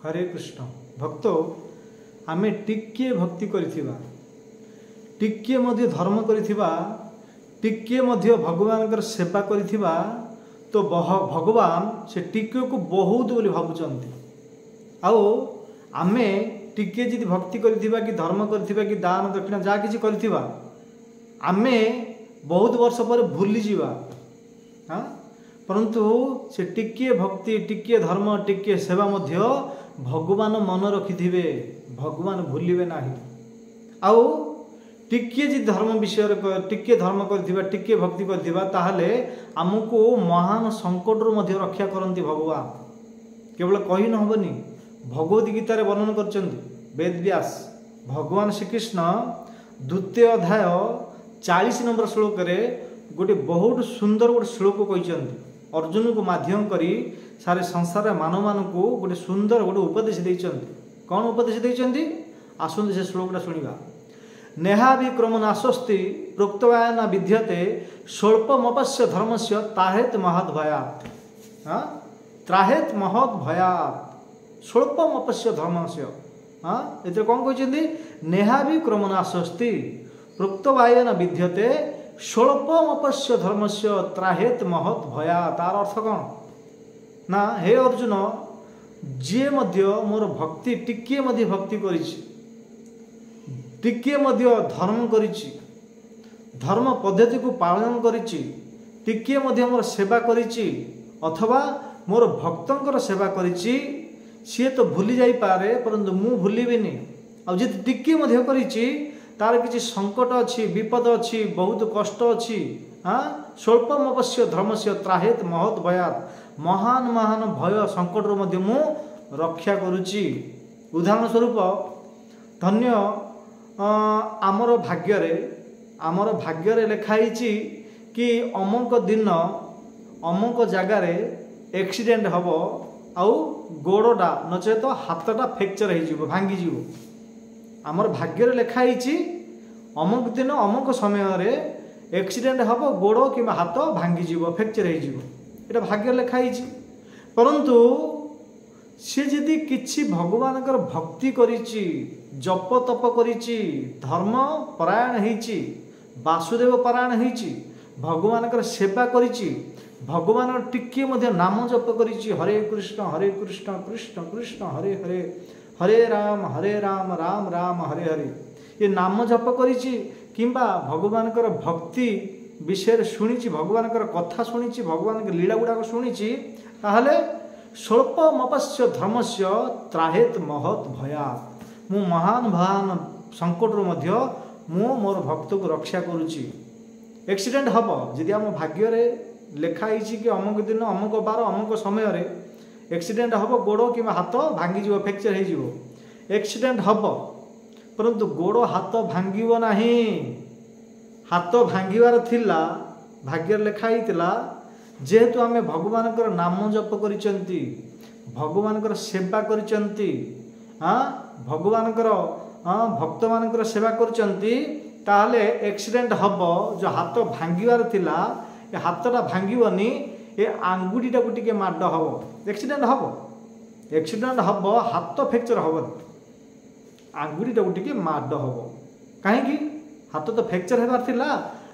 हरे कृष्ण भक्त आमे टिके भक्ति करिथिबा टिके मध्य धर्म करिथिबा टिके मध्य भगवान सेवा करिथिबा तो भगवान से टिके को बहुत बोली भावुचंती आओ आमे टिके जदि भक्ति करिथिबा कि धर्म करिथिबा कि दान दक्षिणा जा किछि करिथिबा आमे बहुत वर्ष पर भूली जीवा हाँ परंतु से टिके भक्ति टिके धर्म टिके सेवा मध्य भगवान मन रखिथिबे भगवान भूलिबे नाही आउ टिके जी धर्म विषय टिके धर्म करथिबा टिके भक्ति करथिबा ताहले हमको महान संकट रो मध्य रक्षा करंती भगवान केवल कहि न होबनी भगवत गीता रे वर्णन करचंती वेद व्यास भगवान श्री कृष्ण द्वितीय अध्याय 40 नंबर श्लोक रे गोटे बहुत सुंदर गोटे श्लोक कहिचंती अर्जुन को माध्यम करी सारे संसार मानव मान को गोटे सुंदर गोटे उपदेश देइचंती कौन उपदेश देइचंती आसुन से श्लोकटा सुनिबा नेहाभिक्रम नाशस्ति प्रोक्तवायन विद्यते स्वल्पमपस्य धर्मस्य ताहेत महत् भयात् हाँ त्राहेत महत् भयात् स्वल्पमपस्य धर्मस्य हाँ ये कौन कहते नेहाभिक्रम नाशस्ति प्रोक्तवायन विद्यते स्वल्पमपस्य धर्मस्य त्राहेत महत् भयात् तार अर्थ कौन ना हे अर्जुन जे मध्य मोर भक्ति टिके मध्य भक्ति करिछि टिके मध्य धर्म करिछि धर्म पद्धति को पालन करिछि टिके मध्य मोर सेवा करिछि अथवा मोर भक्तंकर सेवा करिछि सी तो भूली जाई पारे परंतु मु भूलिबिनी आ जे टिके मध्य करिछि तार किछि संकट अछि विपद अछि बहुत कष्ट अछि हाँ स्वल्पम अवश्य धर्मस्य त्राहेत महत् भयात् महान महान भय संकट रो मध्य मु रक्षा करुछि उदाहरण स्वरूप धन्य आमर भाग्य लिखाई कि अमुक दिन अमुक जगार एक्सीडेंट हम आउ गोड़टा नचे तो हाथटा फ्रैक्चर हो भांगी आमर भाग्य लिखाई अमुक दिन अमुक समय एक्सीडेंट हम गोड़ कि हाथ भांगी फ्रैक्चर हो भाग्य लिखाई परंतु सी जदि किछि भगवान भक्ति करिछि जप तप करिछि धर्म परायण होइछि वासुदेव परायण होइछि भगवान सेवा करिछि भगवान टिके मध्य नाम जप करिछि हरे कृष्ण कृष्ण कृष्ण हरे हरे हरे राम राम राम हरे हरे ये नाम जप करिछि किंबा भगवान भक्ति विषय शुणिछि भगवान कथा शुणिछि भगवान लीला गुड़ाक शुणिछि ताहले स्वल्पमपस्य धर्मस्य त्राहेत महत् भयात् मु महान महान संकट मध्य मु मोर भक्त को रक्षा करुछि एक्सीडेंट हम जदि आम भाग्य रे लिखाई कि अमुक दिन अमुक बार अमुक समय एक्सीडेंट हम गोड़ कि हाथ भांगी फ्रैक्चर हो एक्सीडेंट हम परंतु गोड़ हाथ भांगिब नाही हाथ भांगिबार थिला भाग्य लिखाई जेहेतु आम भगवान नाम जप करिचंती भगवान सेवा करिचंती हाँ भगवान भक्त मान सेवा करिचंती ताहले एक्सीडेंट हम जो हाथ भांगिबार थिला ए हाथटा भांगिबनी ए आंगुठीटा को टिके माड हम एक्सीडेंट हम हाथ फ्रैक्चर हम आंगुठीटा को टिके माड हम कहीं हाथ तो फ्रैक्चर हेबार थिला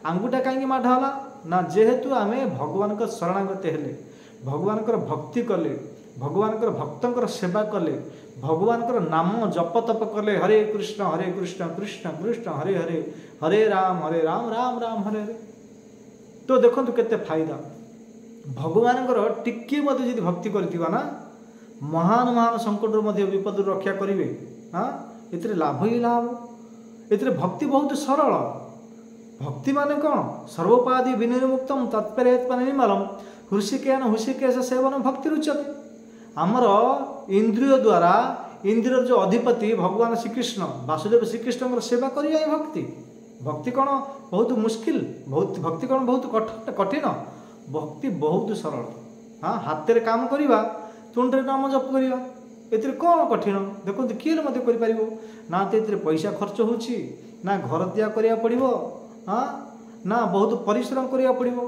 आंगुठा कहीं माड होला ना जेहेतु आम भगवान शरणागत हेले भगवान भक्ति कले भगवान भक्तंकर सेवा कले भगवान नाम जप तप कले हरे कृष्ण कृष्ण कृष्ण हरे हरे हरे राम राम राम हरे हरे तो देखो केते फायदा भगवान टिके मध्य यदि भक्ति करथिबा ना महान महान संकट मध्य विपद रक्षा करेंगे हाँ ये लाभ ही लाभ ये भक्ति बहुत सरल भक्ति माने कौन सर्वोपाधि विनिर्मुक्तम तत्परेत्पन निर्मलम हृषिकेश सेवन भक्ति रुच्यते आमर इंद्रिय द्वारा इंद्रिय जो अधिपति भगवान श्रीकृष्ण वासुदेव श्रीकृष्ण सेवा करिया भक्ति भक्ति कौन बहुत मुश्किल बहुत भक्ति कौन बहुत कठिन भक्ति बहुत सरल हाँ हाथ में काम करवा तुंडे नाम जप करवा ए कौन कठिन देखो किए कर ना तो पैसा खर्च होची ना घर दिया करिया पड़िबो हाँ ना बहुत परिश्रम करिया पड़िबो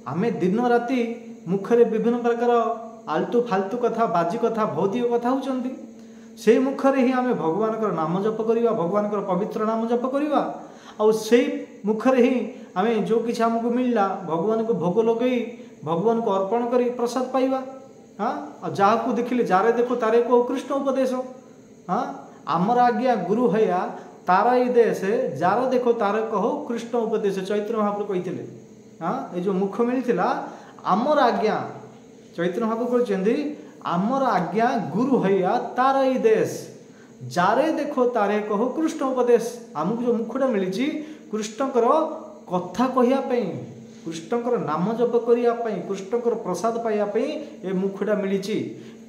आमे दिन राति मुखरे विभिन्न प्रकार आलतू फालतू कथा बाजी कथा भौतिक कथा होचंती से मुखरे ही आम भगवान नाम जप करवा भगवान पवित्र नाम जप करवा आउ से मुखरे ही आम जो किसी आमको मिलला भगवान को भोग लगे भगवान को अर्पण कर प्रसाद पाइबा। हाँ जहाँ को देखिले जारे देखो तारे को कृष्ण उपदेश। हाँ आमर आज्ञा गुरु हैया तारा ही देश जार देखो तारे कहो कृष्ण उपदेश चैत्र महाप्रभु कही। हाँ ये जो मुख मिलता आमर आज्ञा चैत्र महाप्रभु कहते आमर आज्ञा गुरु हैया तारा ही देश जारे देखो तारे कहो कृष्ण उपदेश। आमको जो मुखटा मिली कृष्णकर कथा कहवाई कृष्णकर नाम जप करने कृष्णकर प्रसाद पाइबापी ये मुखटा मिली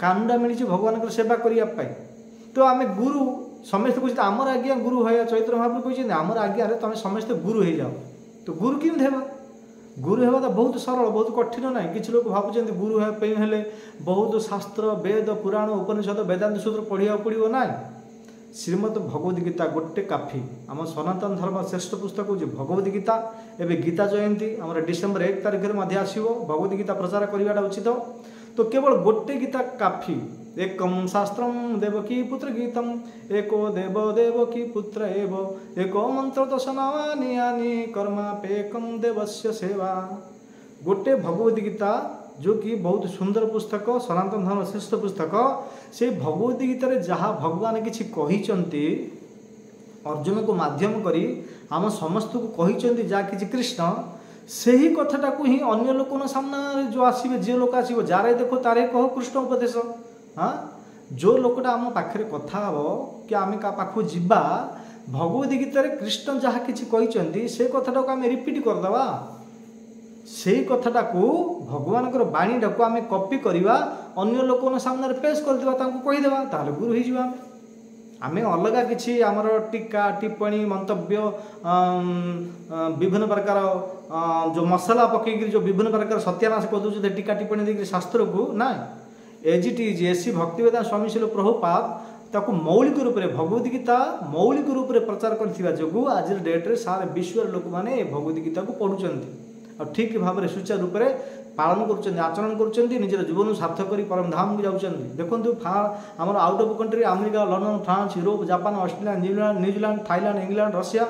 कानुटा मिली भगवान सेवा करने। तो आम गुरु समस्त कहते आमर आज्ञा गुरु है चैत्र महाप्रभु कहते आमर आज्ञा तुम समस्ते गुरु हो जाओ। तो गुरु केमती है गुरु होगा तो बहुत सरल बहुत कठिन ना। किसी लोग भावुं गुरु हेले बहुत शास्त्र वेद पुराण उपनिषद वेदांत सूत्र पढ़ा पड़ो ना। श्रीमद भगवद गीता गोटे काफी आम सनातन धर्म श्रेष्ठ पुस्तक हूँ भगवद गीता। एवं गीता जयंती आम डिसेम्बर 1 तारिख में आसो भगवद गीता प्रचार करवाटा उचित। तो केवल गोटे गीता काफी एकम शास्त्रम देवकी पुत्र गीतम एको देव देवकी पुत्र एव एको मंत्र दशनानि यानि कर्मापेकम देवस्य सेवा। गोटे भगवद गीता जो कि बहुत सुंदर पुस्तक सनातन धर्म श्रेष्ठ पुस्तक से भगवद गीता जहाँ भगवान किसी कही अर्जुन को माध्यम करी आम समस्त को कही जहाँ किसी कृष्ण से ही कथाटा को ही अन्य लोक सामने जो आसवे जे लोक आसो जारे देखो तारे कहो कृष्ण उपदेश। हाँ जो लोकटा आम पाखे कथा हम कि आम क्या पाख जा भगवद गीतार कृष्ण जहाँ किसी कही से कथाटा को आम रिपीट करदे से कथाटा को भगवान बाणीटा को आम कॉपी करवा अन्य लोक सामने पेश करदे कहीदेवा ताहले गुरु हो आम अलग किसी आमर टीका टिप्पणी मंतव्य विभिन्न प्रकार जो मसला पकईक जो विभिन्न प्रकार सत्यानाश करदे टीका टिप्पणी देखिए शास्त्र को ना as it is A C Bhaktivedanta Swami Srila Prabhupada ताकू मौलिक रूप से भगवद गीता मौलिक रूप से प्रचार कर आज डेट्रे सारे विश्व लोक मैंने भगवद गीता को पढ़ुंट और ठीक भाव में सुचारू रूप से पालन कर आचरण कर निजर जीवन सार्थक कर परम धाम को जाऊँच। देखो आम out of country America London France Europe Japan Australia New Zealand Thailand England Russia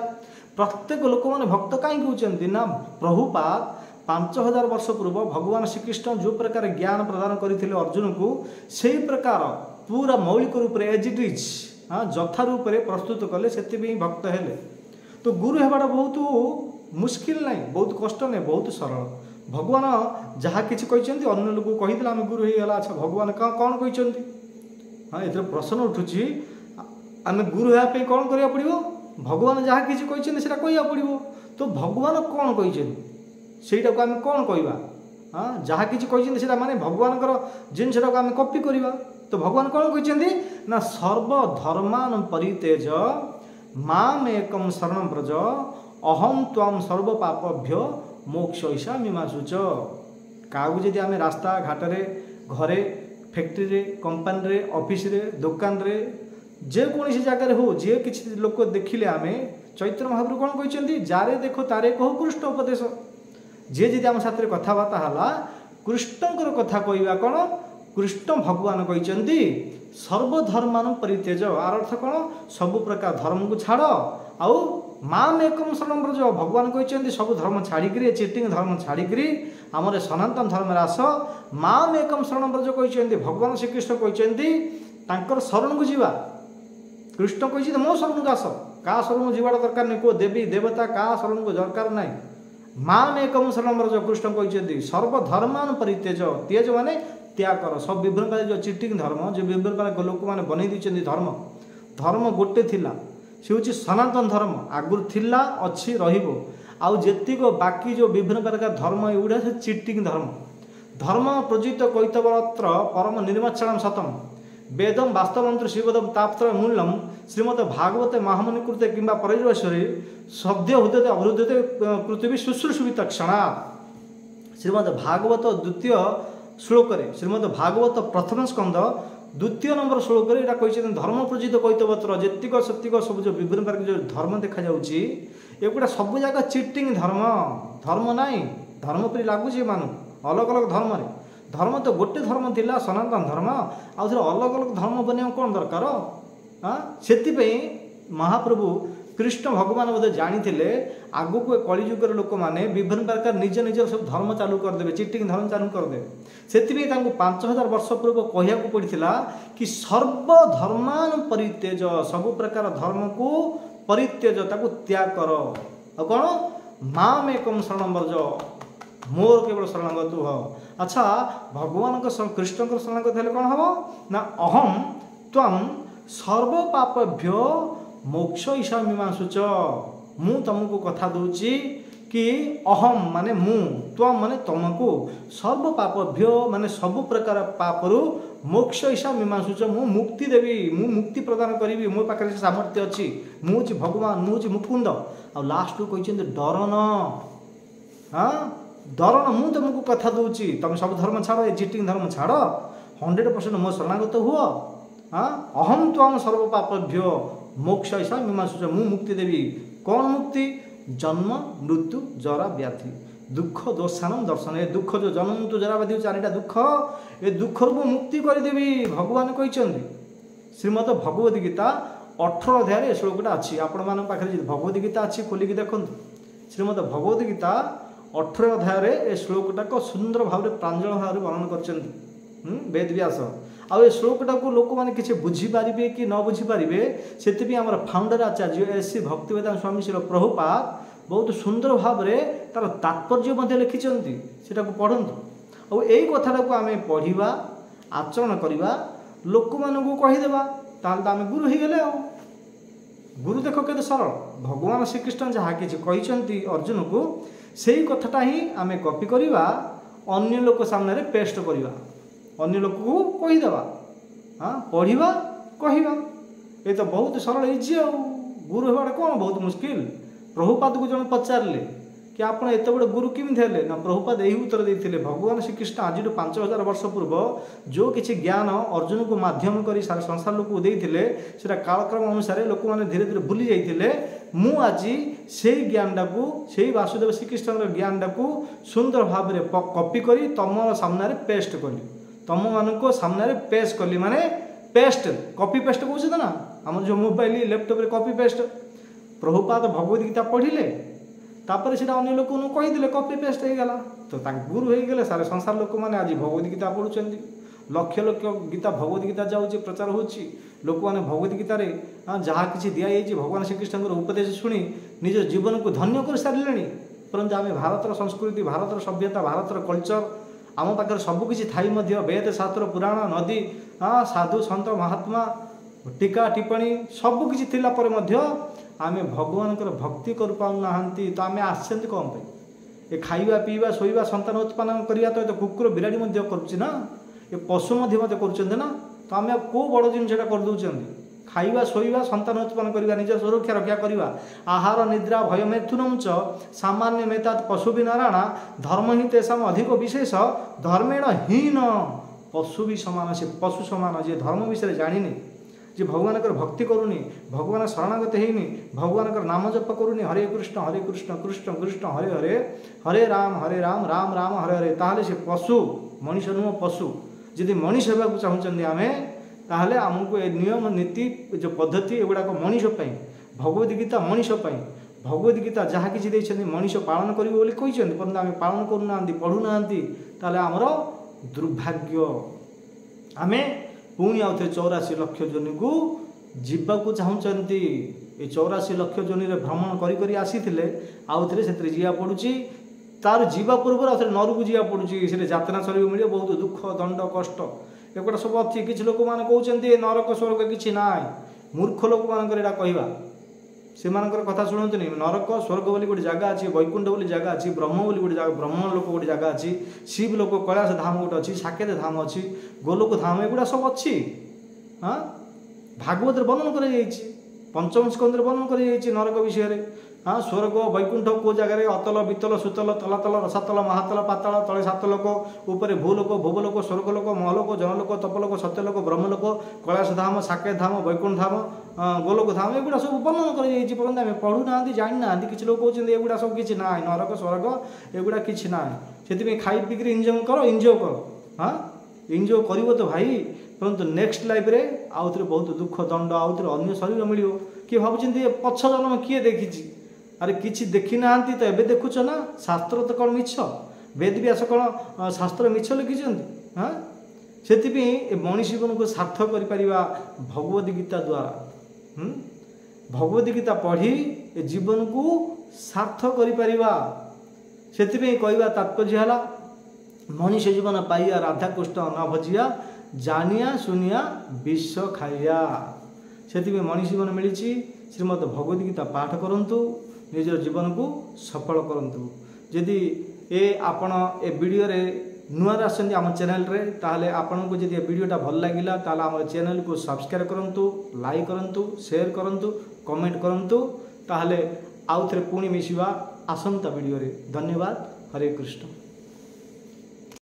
प्रत्येक लोक मैंने भक्त कहीं कहते ना प्रभुपाद 5000 वर्ष पूर्व भगवान श्रीकृष्ण जो प्रकार ज्ञान प्रदान करते अर्जुन को से प्रकार पूरा मौलिक रूप से एज इट इज जथा रूप से प्रस्तुत कले से भक्त हेले। तो गुरु होगा बहुत मुश्किल नहीं बहुत कष्ट नहीं बहुत सरल। भगवान जहाँ किसी कहते अन्य लोग कहीदे आम गुरु हो गला। अच्छा भगवान कौन कहते हाँ ये प्रश्न उठुची आम गुरु होगापी कौन करा पड़ो भगवान जहाँ किसी कहते से कहवा पड़ो। तो भगवान कौन कहते सेटा को आम कौन कहवा हाँ जहाँ किसी कहते से माने भगवान जिनसा को आम कॉपी करवा। तो भगवान कौन कहते ना सर्वधर्मान परितेज माम एकम शरण व्रज अहम ताम सर्व पापभ्य मोक्षयिषा मीमांसुच। क्या जदि आम रास्ता घाटे घरे फैक्ट्री कंपानी ऑफिस रे दुकान रे जेकोसी जगार हो जे किसी लोक देखिले आम चैत्र महाप्रभु कौन कहते जारे देखो तारे कहो कृष्ण उपदेश। जे जदि आम साथ कथबार्ता है कृष्णकर कथा कहवा कौन कृष्ण भगवान कहते सर्वधर्मान परित्यज आर अर्थ कौन सबु प्रकार धर्म को छाड़ आउ माम एकम शरण व्रज भगवान कहते सब धर्म छाड़ी चिटिंग धर्म छाड़ी आमर सनातन धर्म आस माम एकम शरण व्रज कहते भगवान श्रीकृष्ण कहते शरण को जीवा कृष्ण कहते मो शरण को आस क्या शरण जीवाटा दरकार नहीं को देवी देवता क्या शरण को दरकार ना माम एकम शरण व्रज कृष्ण कहते सर्वधर्मान परित्यज तेज माने त्याग कर सब विभिन्न प्रकार जो चिटिंग धर्म जो विभिन्न प्रकार लोक मैंने बनई दी धर्म धर्म गोटे थिला से हूँ सनातन धर्म आगुरी थिला अच्छी रहिबो आउ जेतिक बाकी जो विभिन्न प्रकार धर्म एगुड़ा से चिटिंग धर्म धर्म प्रजित कैतवत्र परम निर्माचरण सतम वेदम वास्तवंत्र शिवदम ताप्त्र मूल्यम श्रीमद भागवत महामुनिकृते किंबा परिवेशरी सद्य हुदते अवरुद्धते पृथ्वी शुश्रूषुवित क्षणा। श्रीमद भागवत द्वितीय श्लोक श्रीमद भागवत प्रथम स्कंद द्वितीय नंबर श्लोक यहाँ कहते धर्म प्रजित कैतवत्र जेतिक सतिक सब जो विभिन्न प्रकार जो धर्म देखा एगुड़ा सब जगह चिटिंग धर्म धर्म नाई धर्म पर लगुच मानु अलग अलग धर्म तो गोटे धर्म थिला सनातन धर्म आउ अलग अलग धर्म बनिया कौन दरकार हाँ से महाप्रभु कृष्ण भगवान बोधे जानी आगु को कलिजुगर लोक मैंने विभिन्न प्रकार निज निज सब धर्म चालू करदे चिटिंग धर्म चालू करदे से 5000 वर्ष पूर्व कहया पड़ा कि सर्वधर्मान परित्यज सब प्रकार धर्म को परित्यज ताकू त्याग कर कौन माम एकम शरण वर्ज मोर केवल शरणागत हो। अच्छा भगवान कृष्ण शरणागत हेले कौन हम ना अहम त्वम सर्व पापभ्य मोक्ष ईशा मीमांसुच मु तुमको कथा दूची कि अहम माने मु त्वम माने तुमको सर्व पापभ्य माने सब प्रकार पापरु मोक्ष ईशा मीमांसुच मु मुक्ति देवी मु मुक्ति प्रदान करी मो पाखे सामर्थ्य अच्छी मुझे भगवान मुझे मुकुंद आ लास्ट को कहते डरन हाँ डरन मु तुमको कथा दूची तुम सब धर्म छाड़ चिटिंग धर्म छाड़ 100% मो शरणागत हुआ हाँ अहम त्वम सर्व पापभ्य मोक्ष ऐसा मीमांसुच मु मुक्ति देवी कौन मुक्ति जन्म मृत्यु जरा व्याधि दुख दोषानम दर्शन ए दुख जो जन्म मृत्यु जरा व्याधि चारिटा दुख ए दुख रु मुक्ति करदेवी भगवान कहते श्रीमद भगवद गीता 18 अध्याय श्लोकटा अच्छी आपण मान पाखे भगवद गीता अच्छी खोलिकी देखु श्रीमद भगवद गीता 18 अध्याय ए श्लोकटा को सुंदर भाव प्रांजल भाव वर्णन कर वेद व्यास आ श्लोकटा को लोक मैंने किसी बुझीपारे कि न बुझीपारे से आम फाउंडर आचार्य एस.सी. भक्तिवेदांत स्वामी श्री प्रभुपाद बहुत सुंदर भाव में तार तात्पर्य लिखिंट से पढ़ु आई कथाटा को आम पढ़ा आचरण करवा लोक मानू कहीदेवा ताल तो आम गुरु हो गले गुरु देख के सरल भगवान श्रीकृष्ण जहाँ किसी कहते अर्जुन को से कथाटा ही आम कॉपी करवा अन्य लोक सामने पेस्ट करवा अन्य लोक को कहीदेवा हाँ पढ़ा कहवा ये तो बहुत सरल इजी आ गुरु होगा कौन बहुत मुस्किल प्रभुपाद को जन पचारे कि आप एत बड़े गुरु केमी हेले ना प्रभुपाद यही उत्तर देते भगवान श्रीकृष्ण आज 5000 वर्ष पूर्व जो किसी ज्ञान अर्जुन को माध्यम कर संसार लोक देते से कालक्रम अनुसार लोक मैंने धीरे धीरे भूली जाते मु आज से ज्ञानटा को से वासुदेव श्रीकृष्ण ज्ञानटा को सुंदर भाव में कॉपी कर तुम सामने पेस्ट कली तुम मान सामने पेश कली माने पेस्ट कॉपी पेस्ट कौन ना आम जो मोबाइल लैपटॉप रे कॉपी पेस्ट प्रभुपाद भगवद गीता पढ़िले तापर से अन्य लोक कहीदे कॉपी पेस्ट हो गला तो गुरु हो गले सारे संसार लोक मैंने आज भगवद गीता पढ़ुं लक्ष लक्ष गीता भगवद गीता जाऊँगी प्रचार होची लोक मैंने भगवद गीतार जहाँ किसी दिखाई भगवान श्रीकृष्ण उपदेश शुणी निज जीवन को धन्य कर सारे परंतु आम भारतर संस्कृति भारतर सभ्यता भारतर कल्चर आम पाखे सबकि थी वेद शास्त्र पुराण नदी साधु सत महात्मा टीका टिप्पणी सबकि थी आम भगवान भक्ति कर पाऊना तो आम आसते कौन पे खाइबा पीवा शोवा संतान उत्पादन करवा तो कुकुर बिराड़ी करुना ये पशु कर तो आम कौ बड़ जिनसा करदे खाइबा शोवा संतान उत्पन्न करवा निज सुरक्षा रक्षा करवा आहार निद्रा भय मैथुनम च सामान्य मेतात पशु नारायण धर्म ही तेषाम अधिक विशेष धर्मेण हीन पशु भी सामान से पशु सामान जी धर्म विषय जानी जे भगवान भक्ति करूनी भगवान शरणागत होनी भगवान नाम जप करूनी हरे कृष्ण कृष्ण कृष्ण हरे हरे हरे राम राम राम हरे हरे ताहले से पशु मनीष नुह पशु जदि मनीष होगा चाहते आम ताहले आमको ए नियम नीति जो पद्धति एगुड़ाक मनीष भगवद गीता मनीष भगवद गीता जहाँ किसी मनीष पालन करेंगे परंतु आम पालन करूना पढ़ुना ताहले आमर दुर्भाग्य आम पुणी आउ थे 84 लक्ष जोनि को जीवाक चाहते ये 84 लक्ष जोनि भ्रमण करी आसी आउ थे से जीवा पड़ुची तार जीवा पूर्व आउ थे नरक जीवा पड़ुची से जातना चल मिले बहुत दुख दंड कष्ट एगुड़ा सब अच्छी किसी लोक मैंने कहते नरक स्वर्ग किसी ना मूर्ख लोक मानकर कहवा से कथा शुणुनि नरक स्वर्ग बोली गोटे जगह अच्छी वैकुंठ बोली जगह अच्छी ब्रह्म बोली गोटे जगह ब्रह्म लोक गोटे जगह अच्छी शिव लोक कैलाश धाम गोटे अच्छी साकेत धाम अच्छी गोलोक धाम एगुड़ा सब अच्छी हाँ भागवत वर्णन कर पंचम स्कंद वर्णन कर नरक विषय हाँ स्वर्ग वैकुंठ को जगार अतल वितल सुतल तलातल रसातल महातल पाताल तले 7 लोक उपरे भूलोक भूवलोक स्वर्गलोक महलोक जनलोक तपलोक सत्यलोक ब्रह्मलोक कैलाश धाम साकेत धाम वैकुंठ धाम गोलोक धाम एगुड़ा सब वर्णन कर परंतु आम पढ़ुना जाना किसी लोग कहते हैं एगुड़ा सब किसी ना नरक स्वर्ग एगुड़ा किसी ना से खाई पीक एंजॉय कर हाँ एनजीओ करिवो तो भाई परंतु नेक्स्ट लाइफ रे आउ थे बहुत दुख दंड आउ थे अन्य शरीर मिल किए भावुं पछ जन्म किए देखी अरे किसी देखी ना तो एबे देखुच ना शास्त्र तो कौन मिछ वेद व्यास कौन शास्त्र मिछ लिखिं हाँ से मनीष जीवन को सार्थक कर भगवद गीता द्वारा भगवद गीता पढ़ी जीवन को सार्थक कर कहवा तात्पर्य है मनीष जीवन पाइया राधा कृष्ण न भजिया जानिया सुनिया विश्व खाइया से मनीष जीवन मिली श्रीमद भगवद गीता पाठ करंतु निजर जीवन को सफल करंतु जदि ए आपण ए वीडियो रे नुआ आसछन्ती आम चैनल रे ताहले आपन को जदि वीडियोटा भल लागिला ताहले आम चैनल को सब्सक्राइब करंतु लाइक करंतु शेयर करंतु कमेंट करंतु ताहले आउ थे पुणी मिसिबा आसंता वीडियो रे धन्यवाद हरे कृष्ण।